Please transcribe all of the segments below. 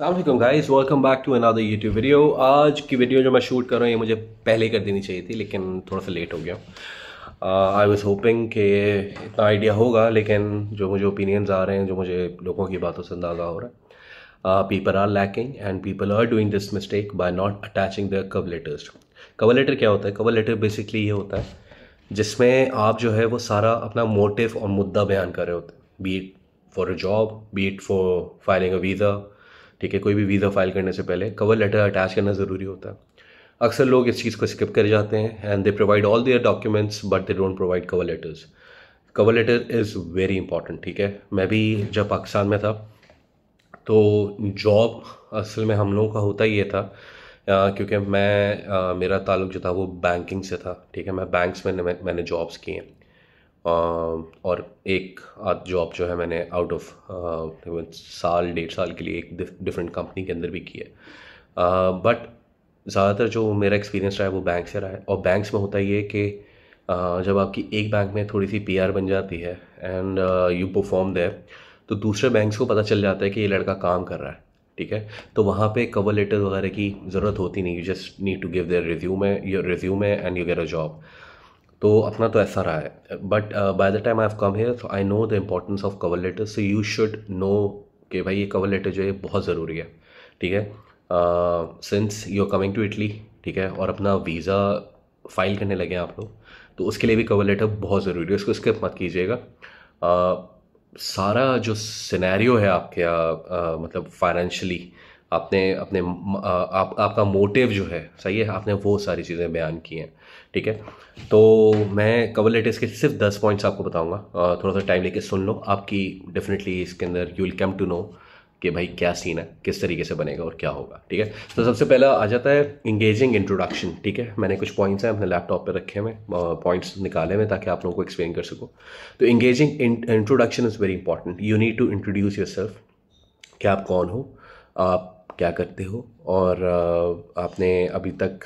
अस्सलाम guys, welcome back to another YouTube video. आज की वीडियो जो मैं शूट कर रहा हूँ ये मुझे पहले कर देनी चाहिए थी, लेकिन थोड़ा सा लेट हो गया। आई वाज होपिंग कि इतना आइडिया होगा, लेकिन जो मुझे ओपिनियंस आ रहे हैं, जो मुझे लोगों की बातों से अंदाज़ा हो रहा है, people are lacking and people are doing this mistake by not attaching the cover letters. Cover letter क्या होता है? कवर लेटर बेसिकली ये होता है जिसमें आप जो है वो सारा अपना मोटिव और मुद्दा बयान कर रहे होते हैं, B it for a job, B it for filing a visa. ठीक है, कोई भी वीज़ा फाइल करने से पहले कवर लेटर अटैच करना ज़रूरी होता है। अक्सर लोग इस चीज़ को स्किप कर जाते हैं and they provide all their documents but they don't provide cover letters. Cover letter is very important. ठीक है, मैं भी जब पाकिस्तान में था तो जॉब असल में हम लोगों का होता ही ये था, क्योंकि मेरा ताल्लुक जो था वो बैंकिंग से था। ठीक है, मैं बैंक्स में मैंने जॉब्स की हैं, और एक आध जॉब जो है मैंने आउट ऑफ साल 1.5 साल के लिए एक डिफरेंट कंपनी के अंदर भी की है। बट ज़्यादातर जो मेरा एक्सपीरियंस रहा है वो बैंक से रहा है। और बैंक्स में होता ये कि जब आपकी एक बैंक में थोड़ी सी पीआर बन जाती है एंड यू परफॉर्म देयर, तो दूसरे बैंक्स को पता चल जाता है कि ये लड़का काम कर रहा है। ठीक है, तो वहाँ पे कवर लेटर वगैरह की ज़रूरत होती नहीं, you just need to give their resume and you get a job. तो अपना तो ऐसा रहा है, but by the time I have come here so I know the importance of cover letter. So you should know कि भाई ये cover letter जो है बहुत ज़रूरी है। ठीक है, since you are coming to Italy, ठीक है, और अपना वीज़ा फाइल करने लगे हैं आप लोग, तो उसके लिए भी कवर लेटर बहुत ज़रूरी है, उसको स्किप मत कीजिएगा। सारा जो सिनेरियो है आपके मतलब फाइनेंशियली, आपने अपने आपका मोटिव जो है सही है, आपने वो सारी चीज़ें बयान की हैं। ठीक है, तो मैं कवर लेटर्स के सिर्फ 10 पॉइंट्स आपको बताऊंगा। थोड़ा सा टाइम लेके सुन लो, आपकी डेफिनेटली इसके अंदर you will come to know कि भाई क्या सीन है, किस तरीके से बनेगा और क्या होगा। ठीक है, तो सबसे पहला आ जाता है इंगेजिंग इंट्रोडक्शन। ठीक है, मैंने कुछ पॉइंट्स हैं अपने लैपटॉप पे रखे हुए, पॉइंट्स निकाले हुए ताकि आप लोगों को एक्सप्लेन कर सकूँ। तो engaging introduction is very important. You need to introduce yourself, कि आप कौन हो, आप क्या करते हो, और आपने अभी तक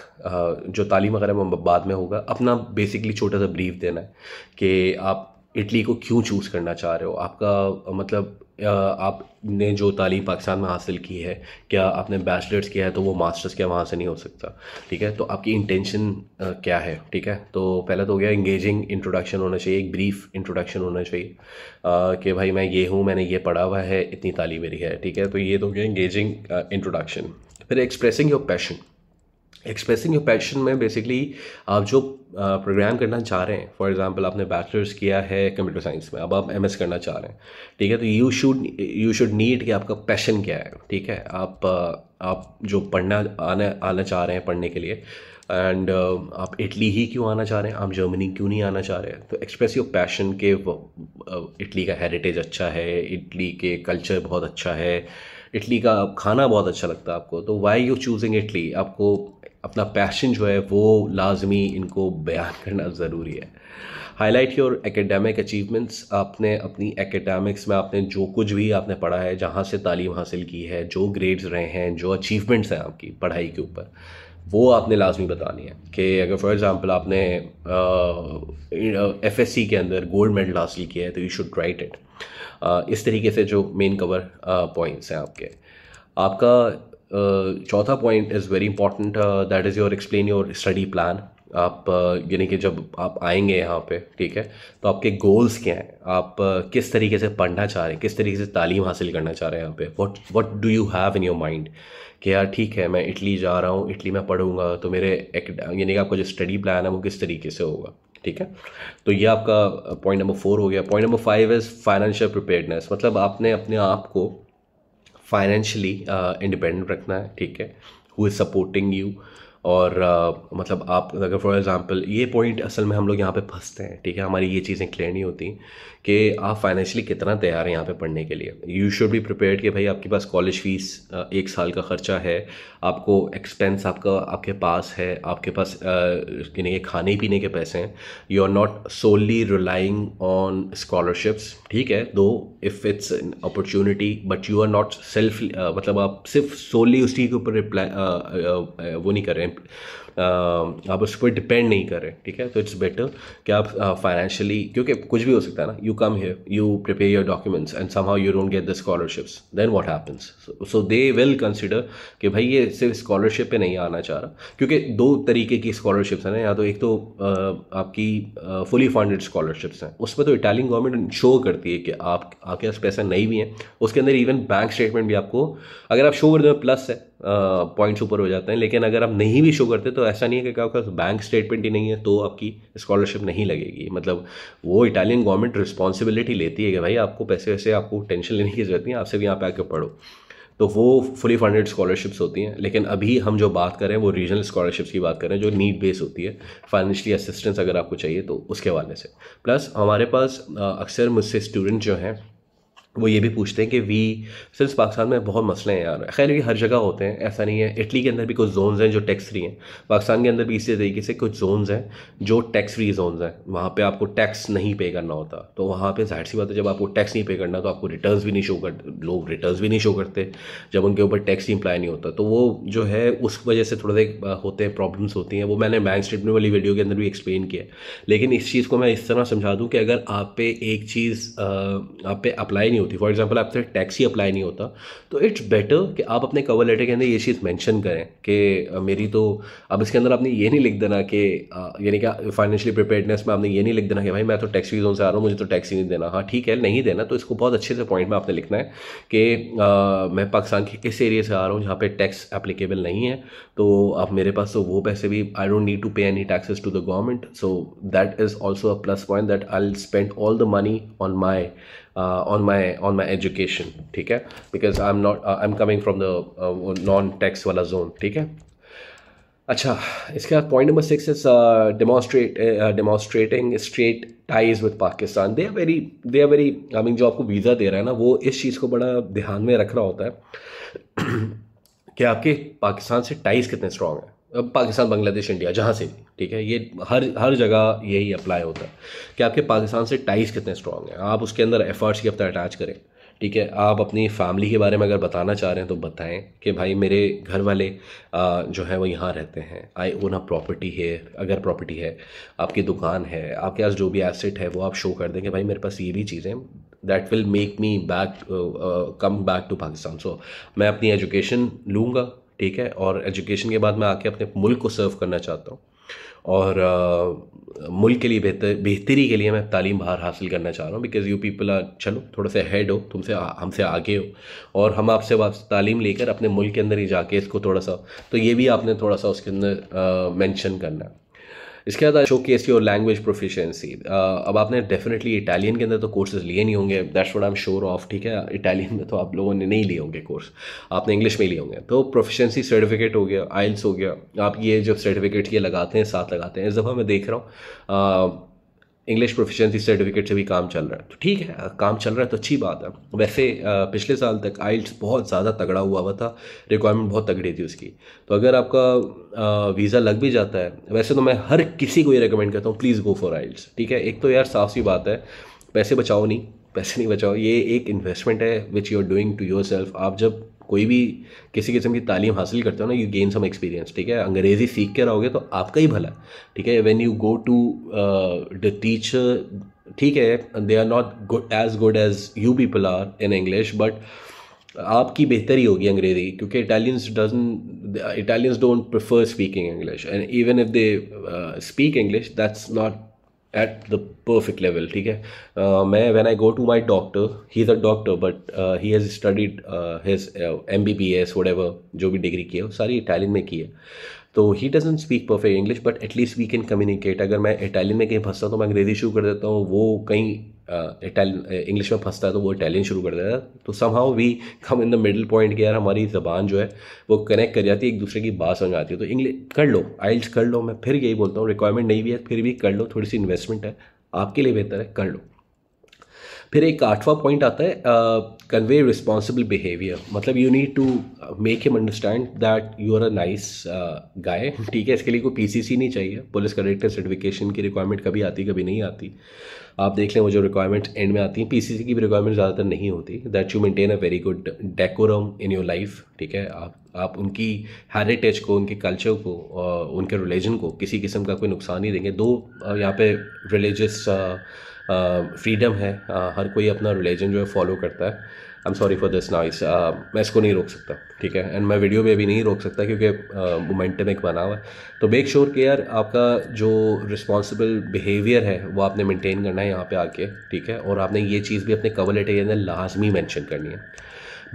जो तालीम वगैरह में बाद में होगा, अपना बेसिकली छोटा सा ब्रीफ देना है कि आप इटली को क्यों चूज़ करना चाह रहे हो। आपका मतलब आपने जो तालीम पाकिस्तान में हासिल की है, क्या आपने बैचलर्स किया है तो वो मास्टर्स क्या वहाँ से नहीं हो सकता। ठीक है, तो आपकी इंटेंशन क्या है। ठीक है, तो पहला तो हो गया इंगेजिंग इंट्रोडक्शन होना चाहिए, एक ब्रीफ इंट्रोडक्शन होना चाहिए कि भाई मैं ये हूँ, मैंने ये पढ़ा हुआ है, इतनी तालीम मेरी है। ठीक है, तो ये तो हो गया इंगेजिंग इंट्रोडक्शन। फिर expressing your passion. Expressing your passion में बेसिकली आप जो प्रोग्राम करना चाह रहे हैं, फॉर एग्जांपल आपने बैचलर्स किया है कंप्यूटर साइंस में, अब आप एमएस करना चाह रहे हैं। ठीक है, तो यू शुड नीड कि आपका पैशन क्या है। ठीक है, आप जो पढ़ना आना चाह रहे हैं पढ़ने के लिए, एंड आप इटली ही क्यों आना चाह रहे हैं, आप जर्मनी क्यों नहीं आना चाह रहे हैं, तो एक्सप्रेस योर पैशन के इटली का हेरिटेज अच्छा है, इटली के कल्चर बहुत अच्छा है, इटली का खाना बहुत अच्छा लगता है आपको, तो वाई यू चूजिंग इटली। आपको अपना पैशन जो है वो लाजमी इनको बयान करना ज़रूरी है। Highlight your academic achievements. आपने अपनी एकेडमिक्स में आपने जो कुछ भी आपने पढ़ा है, जहाँ से तालीम हासिल की है, जो ग्रेड्स रहे हैं, जो अचीवमेंट्स हैं आपकी पढ़ाई के ऊपर, वो आपने लाजमी बतानी है। कि अगर फॉर एग्ज़ाम्पल आपने एफएससी के अंदर गोल्ड मेडल हासिल किया है तो यू शुड राइट इट। इस तरीके से जो मेन कवर पॉइंट्स हैं आपके। आपका चौथा point is very important, that is your explain your study plan. आप यानी कि जब आप आएंगे यहाँ पे, ठीक है, तो आपके गोल्स क्या हैं, आप किस तरीके से पढ़ना चाह रहे हैं, किस तरीके से तालीम हासिल करना चाह रहे हैं यहाँ पे, what do you have in your mind कि यार ठीक है मैं इटली जा रहा हूँ, इटली में पढ़ूंगा, तो मेरे यानी कि आपका जो स्टडी प्लान है वो किस तरीके से होगा। ठीक है, तो ये आपका पॉइंट नंबर 4 हो गया। Point number 5 is financial preparedness. मतलब आपने अपने आप को फाइनेंशियली इंडिपेंडेंट रखना है। ठीक है, हु इज़ सपोर्टिंग यू, और मतलब आप अगर फॉर एग्जांपल, ये पॉइंट असल में हम लोग यहाँ पे फंसते हैं। ठीक है, हमारी ये चीज़ें क्लियर नहीं होती कि आप फाइनेंशियली कितना तैयार हैं यहाँ पे पढ़ने के लिए। यू शुड बी प्रिपेयर्ड कि भाई आपके पास कॉलेज फीस 1 साल का ख़र्चा है, आपको एक्सपेंस आपके पास है, आपके पास यानी कि खाने पीने के पैसे हैं। You are not solely relying on scholarships. ठीक है, though if it's an opportunity, but you are not self मतलब आप सिर्फ सोली उसी के ऊपर रिप्लाई वो नहीं कर रहे हैं, आप उस पर डिपेंड नहीं करें, ठीक है। तो इट्स बेटर कि आप फाइनेंशियली, क्योंकि कुछ भी हो सकता है ना, you come here, you prepare your documents and somehow you don't get the scholarships, then what happens? So they will consider कि भाई ये सिर्फ स्कॉलरशिप पे नहीं आना चाह रहा, क्योंकि दो तरीके की स्कॉलरशिप्स हैं ना, या तो एक तो आपकी फुली फंडेड स्कॉलरशिप्स हैं, उसमें तो इटालियन गवर्नमेंट शो करती है कि आप आपके पास पैसा नहीं भी है, उसके अंदर इवन बैंक स्टेटमेंट भी आपको अगर आप शो कर दो प्लस है, पॉइंट्स ऊपर हो जाते हैं। लेकिन अगर आप नहीं भी शो करते तो ऐसा नहीं है कि आपका बैंक स्टेटमेंट ही नहीं है तो आपकी स्कॉलरशिप नहीं लगेगी। मतलब वो इटालियन गवर्नमेंट रिस्पॉन्सिबिलिटी लेती है कि भाई आपको पैसे वैसे आपको टेंशन लेने की जरूरत नहीं है, आप सिर्फ यहाँ पे आके पढ़ो। तो वो फुली फंडेड स्कॉलरशिप्स होती हैं। लेकिन अभी हम जो बात कर रहे हैं वो रीजनल स्कॉलरशिप्स की बात कर रहे हैं, जो नीड बेस होती है, फाइनेंशियली असिस्टेंस अगर आपको चाहिए तो उसके हवाले से। प्लस हमारे पास अक्सर मुझसे स्टूडेंट जो हैं वो ये भी पूछते हैं कि सिंस पाकिस्तान में बहुत मसले हैं यार, खैर ये हर जगह होते हैं, ऐसा नहीं है। इटली के अंदर भी कुछ जोन्स हैं जो टैक्स फ्री हैं, पाकिस्तान के अंदर भी इसी तरीके से कुछ जोन्स हैं जो टैक्स फ्री जोन्स हैं, वहाँ पे आपको टैक्स नहीं पे करना होता। तो वहाँ पे जाहिर सी बात है, जब आपको टैक्स नहीं पे करना तो आपको रिटर्न्स भी नहीं शो करते, लोग रिटर्न्स भी नहीं शो करते जब उनके ऊपर टैक्स इंप्लाई नहीं होता। तो वो जो है उस वजह से थोड़े होते हैं, प्रॉब्लम्स होती हैं। वो मैंने बैंक स्टेटमेंट वाली वीडियो के अंदर भी एक्सप्लेन किया। लेकिन इस चीज़ को मैं इस तरह समझा दूँ कि अगर आप पे एक चीज़ आप पे अप्लाई नहीं होती, फॉर एग्जाम्पल आप टैक्स ही अप्लाई नहीं होता, तो इट्स बेटर कि आप अपने कवर लेटर के अंदर ये चीज़ मेंशन करें कि मेरी तो, अब इसके अंदर आपने ये नहीं लिख देना कि यानी कि फाइनेंशियली प्रिपेयर्डनेस में आपने ये नहीं लिख देना कि भाई मैं तो टैक्स फ्री जोन से आ रहा हूँ, मुझे तो टैक्स ही नहीं देना। हाँ ठीक है, नहीं देना तो इसको बहुत अच्छे से पॉइंट में आपने लिखना है कि मैं पाकिस्तान के किस एरिया से आ रहा हूँ जहाँ पे टैक्स एप्लीकेबल नहीं है, तो आप मेरे पास तो वो पैसे भी, I don't need to pay any taxes to the government, so that is also a plus point that I will spend all the money on my on my education, ठीक है, because I'm coming from the non tax वाला zone, ठीक है। अच्छा, इसके बाद point number 6 is demonstrating straight ties with Pakistan. they are very I mean, जो आपको वीज़ा दे रहा है ना, वो इस चीज़ को बड़ा ध्यान में रख रहा होता है कि आपके पाकिस्तान से टाइज कितने स्ट्रॉन्ग हैं। अब पाकिस्तान, बांग्लादेश, इंडिया, जहाँ से भी, ठीक है, ये हर जगह यही अप्लाई होता है कि आपके पाकिस्तान से टाइज कितने स्ट्रॉन्ग हैं। आप उसके अंदर एफर्ट्स की अपना अटैच करें, ठीक है। आप अपनी फैमिली के बारे में अगर बताना चाह रहे हैं तो बताएं कि भाई मेरे घर वाले जो है वो यहाँ रहते हैं, आई ओन अ प्रॉपर्टी है, अगर प्रॉपर्टी है, आपकी दुकान है, आपके पास जो भी एसेट है वो आप शो कर दें कि भाई मेरे पास ये भी चीज़ें, that will make me come back to Pakistan. So मैं अपनी एजुकेशन लूँगा, ठीक है, और एजुकेशन के बाद मैं आके अपने मुल्क को सर्व करना चाहता हूँ, और मुल्क के लिए बेहतरी के लिए मैं तालीम बाहर हासिल करना चाह रहा हूँ, बिकॉज यू पीपल आर, चलो थोड़ा सा हेड हो, तुमसे हमसे आगे हो, और हम आपसे तालीम लेकर अपने मुल्क के अंदर ही जाके इसको थोड़ा सा, तो ये भी आपने थोड़ा सा उसके अंदर मेंशन करना है। इसके बाद show case your language proficiency. अब आपने डेफिनेटली इटालियन के अंदर तो कोर्सेज लिए नहीं होंगे, that's what I am sure of, ठीक है। इटालियन में तो आप लोगों ने नहीं लिए होंगे कोर्स, आपने इंग्लिश में लिए होंगे। तो प्रोफिशिएंसी सर्टिफिकेट हो गया, आइल्स हो गया, आप ये जो सर्टिफिकेट ये लगाते हैं, साथ लगाते हैं। इस दफ़ा मैं देख रहा हूँ इंग्लिश प्रोफिशिएंसी सर्टिफिकेट से भी काम चल रहा है, तो ठीक है, काम चल रहा है तो अच्छी बात है। वैसे पिछले साल तक आइल्स बहुत ज़्यादा तगड़ा हुआ था, रिक्वायरमेंट बहुत तगड़ी थी उसकी। तो अगर आपका वीज़ा लग भी जाता है, वैसे तो मैं हर किसी को ये रिकमेंड करता हूँ, प्लीज़ गो फॉर आइल्स, ठीक है। एक तो यार साफ सी बात है, पैसे बचाओ नहीं, पैसे नहीं बचाओ, ये एक इन्वेस्टमेंट है which you are doing to yourself. आप जब कोई भी किसी किस्म की तालीम हासिल करते हो ना, यू गेन सम एक्सपीरियंस, ठीक है। अंग्रेज़ी सीख के रहोगे तो आपका ही भला है, ठीक है। When you go to the teacher, ठीक है, they are not as good as you people are in English, but आपकी बेहतरी होगी अंग्रेज़ी, क्योंकि Italians don't prefer speaking English, and even if they speak English that's not at the perfect level, ठीक है। मैं when I go to my doctor, he is a doctor but he has studied his MBBS whatever, जो भी degree की है वो सारी Italian में की है, तो ही doesn't speak perfect English but at least we can communicate. अगर मैं इटालियन में कहीं फंसता हूँ तो मैं अंग्रेज़ी शुरू कर देता हूँ, वो कहीं इंग्लिश में फंसता है तो वो इटालियन शुरू कर देता है, तो somehow we come in the middle point कि यार हमारी ज़बान जो है वो कनेक्ट कर जाती है, एक दूसरे की बात समझ आती है। तो इंग्लिश कर लो, आइल्स कर लो, मैं फिर यही बोलता हूँ, रिक्वायरमेंट नहीं भी है फिर भी कर लो, थोड़ी सी इन्वेस्टमेंट है, आपके लिए बेहतर है, कर लो। फिर एक 8वां पॉइंट आता है कन्वे रिस्पॉन्सिबल बिहेवियर, मतलब you need to make him understand that you are a nice guy, ठीक है। इसके लिए कोई पीसीसी नहीं चाहिए, पुलिस करेक्टर सर्टिफिकेशन की रिक्वायरमेंट कभी आती कभी नहीं आती। आप देख लें वो जो रिक्वायरमेंट एंड में आती हैं, पीसीसी की भी रिक्वायरमेंट ज़्यादातर नहीं होती। That you maintain a very good decorum in your life, ठीक है। आप उनकी हेरिटेज को, उनके कल्चर को, उनके रिलीजन को किसी किस्म का कोई नुकसान नहीं देंगे। दो यहाँ पे रिलीजियस फ्रीडम है, हर कोई अपना रिलीजन जो है फॉलो करता है। I am sorry for this noise, मैं इसको नहीं रोक सकता, ठीक है। एंड मैं वीडियो में भी नहीं रोक सकता क्योंकि मोमेंटम एक बना हुआ है। तो मेक श्योर कि यार आपका जो रिस्पॉन्सिबल बिहेवियर है वो आपने मेंटेन करना है यहाँ पे आके, ठीक है। और आपने ये चीज़ भी अपने कवर लेटर के अंदर लाजमी मेंशन करनी है।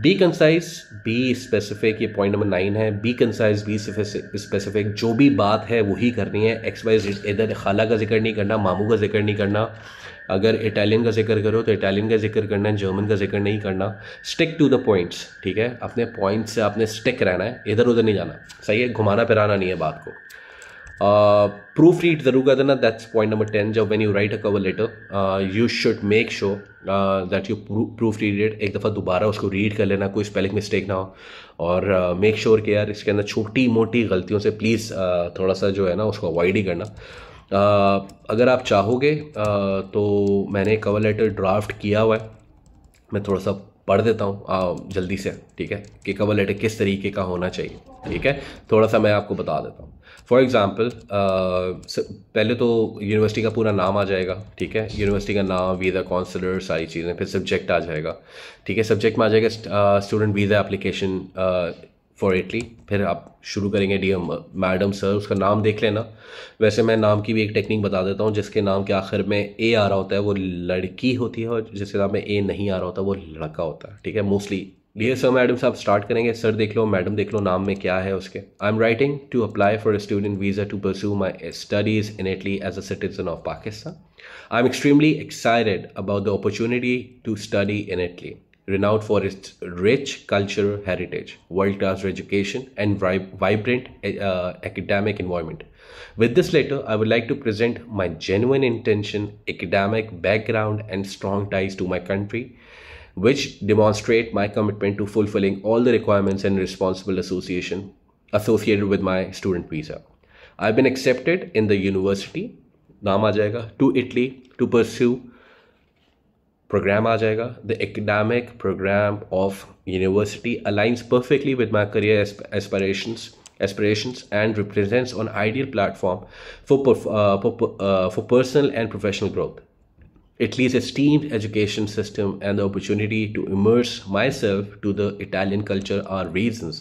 बी कंसाइज, बी स्पेसिफिक, ये पॉइंट नंबर 9 है। बी कंसाइज, बी स्पेसिफिक, जो भी बात है वही करनी है। एक्स वाई जेड, इधर खाला का जिक्र नहीं करना, मामू का जिक्र नहीं करना। अगर इटालियन का जिक्र करो तो इटालियन का जिक्र करना है, जर्मन का जिक्र नहीं करना। स्टिक टू द पॉइंट्स, ठीक है। अपने पॉइंट्स से आपने स्टिक रहना है, इधर उधर नहीं जाना, सही है। घुमाना फिराना नहीं है बात को। प्रूफ रीड ज़रूर कर देना, दैट्स पॉइंट नंबर 10। जब when you write a cover letter you should make sure that you proofread it. एक दफ़ा दोबारा उसको रीड कर लेना, कोई स्पेलिंग मिस्टेक ना हो। और मेक श्योर कि यार इसके अंदर छोटी मोटी गलतियों से प्लीज़ थोड़ा सा जो है ना उसको अवॉइड ही करना। अगर आप चाहोगे तो मैंने कवर लेटर ड्राफ्ट किया हुआ है, मैं थोड़ा सा पढ़ देता हूँ जल्दी से, ठीक है, कि कवर लेटर किस तरीके का होना चाहिए, ठीक है। थोड़ा सा मैं आपको बता देता हूँ। फॉर एग्ज़ाम्पल पहले तो यूनिवर्सिटी का पूरा नाम आ जाएगा, ठीक है। यूनिवर्सिटी का नाम, वीज़ा, काउंसलर, सारी चीज़ें। फिर सब्जेक्ट आ जाएगा, ठीक है। सब्जेक्ट में आ जाएगा student visa application for Italy. फिर आप शुरू करेंगे डियर मैडम सर, उसका नाम देख लेना। वैसे मैं नाम की भी एक टेक्निक बता देता हूँ। जिसके नाम के आखिर में ए आ रहा होता है वो लड़की होती है, और जिसके नाम में ए नहीं आ रहा होता वो लड़का होता है, ठीक है। मोस्टली डियर सर मैडम से आप स्टार्ट करेंगे, सर देख लो, मैडम देख लो, नाम में क्या है उसके। I am writing to apply for a student visa to pursue my studies in Italy as a citizen of Pakistan. I am extremely excited about the opportunity to study in Italy, renowned for its rich cultural heritage, world-class education, and vibrant academic environment. With this letter, I would like to present my genuine intention, academic background, and strong ties to my country, which demonstrate my commitment to fulfilling all the requirements and responsible associated with my student visa. I've been accepted in the university, नाम आ जाएगा, to Italy to pursue programme आ जाएगा। The academic programme of university alliance perfectly with my career aspirations and represents an ideal platform for personal and professional growth. Italy's esteemed education system and the opportunity to immerse myself to the Italian culture are reasons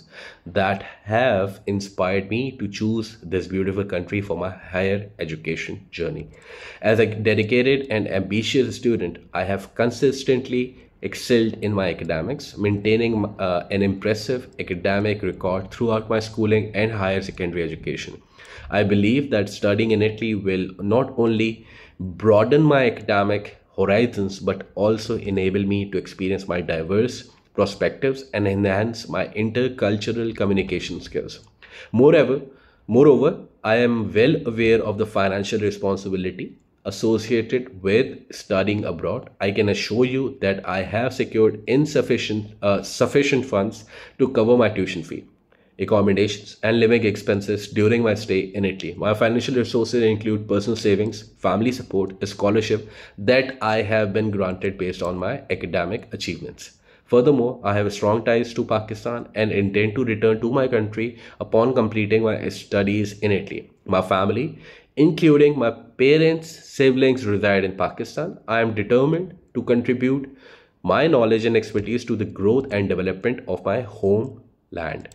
that have inspired me to choose this beautiful country for my higher education journey. As a dedicated and ambitious student, I have consistently excelled in my academics, maintaining an impressive academic record throughout my schooling and higher secondary education. I believe that studying in Italy will not only broaden my academic horizons but also enable me to experience my diverse perspectives and enhance my intercultural communication skills. Moreover, I am well aware of the financial responsibility associated with studying abroad. I can assure you that I have secured sufficient funds to cover my tuition fee, accommodations, and living expenses during my stay in Italy. My financial resources include personal savings, family support, a scholarship that I have been granted based on my academic achievements. Furthermore, I have strong ties to Pakistan and intend to return to my country upon completing my studies in Italy. My family, including my parents, siblings, reside in Pakistan. I am determined to contribute my knowledge and expertise to the growth and development of my homeland.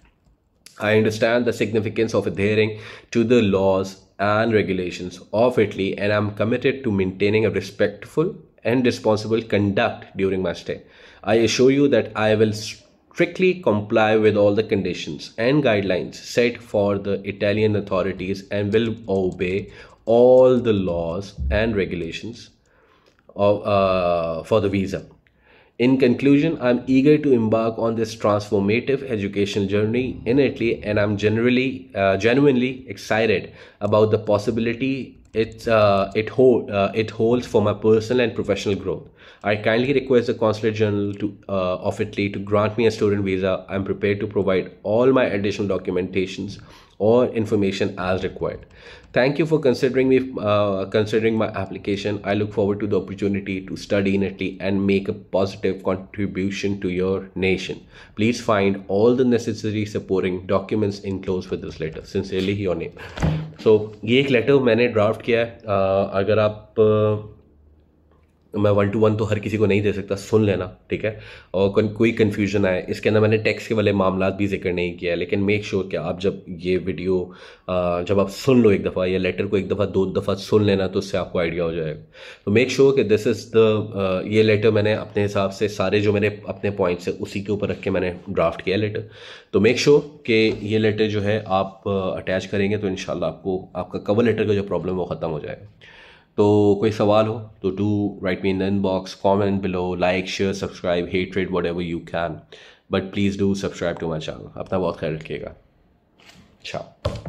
I understand the significance of adhering to the laws and regulations of Italy, and I am committed to maintaining a respectful and responsible conduct during my stay. I assure you that I will strictly comply with all the conditions and guidelines set for the Italian authorities and will obey all the laws and regulations for the visa. In conclusion, I'm eager to embark on this transformative educational journey in Italy, and I'm genuinely excited about the possibility it holds for my personal and professional growth. I kindly request the Consulate General of Italy to grant me a student visa. I'm prepared to provide all my additional documentations or information as required. Thank you for considering my application. I look forward to the opportunity to study in Italy and make a positive contribution to your nation. Please find all the necessary supporting documents enclosed with this letter. Sincerely, your name. So ये एक letter मैंने draft किया है. अगर आप मैं 1-to-1 तो हर किसी को नहीं दे सकता, सुन लेना, ठीक है. और कोई कन्फ्यूजन आए, इसके अंदर मैंने टैक्स के वाले मामला भी जिक्र नहीं किया है, लेकिन मेक श्योर कि आप जब ये वीडियो जब आप सुन लो एक दफ़ा, या लेटर को एक दफ़ा 2 दफ़ा सुन लेना, तो उससे आपको आइडिया हो जाएगा. तो मेक श्योर कि दिस इज़ द ये लेटर मैंने अपने हिसाब से सारे जो मेरे अपने पॉइंट्स है उसी के ऊपर रख के मैंने ड्राफ्ट किया लेटर. तो मेक श्योर कि ये लेटर जो है आप अटैच करेंगे तो इंशाल्लाह आपको आपका कवर लेटर का जो प्रॉब्लम है वो ख़त्म हो जाएगा. तो कोई सवाल हो तो do write me in the inbox, comment below, like, share, subscribe, hit whatever you can, but please do subscribe to my channel. अपना बहुत ख्याल रखिएगा. अच्छा.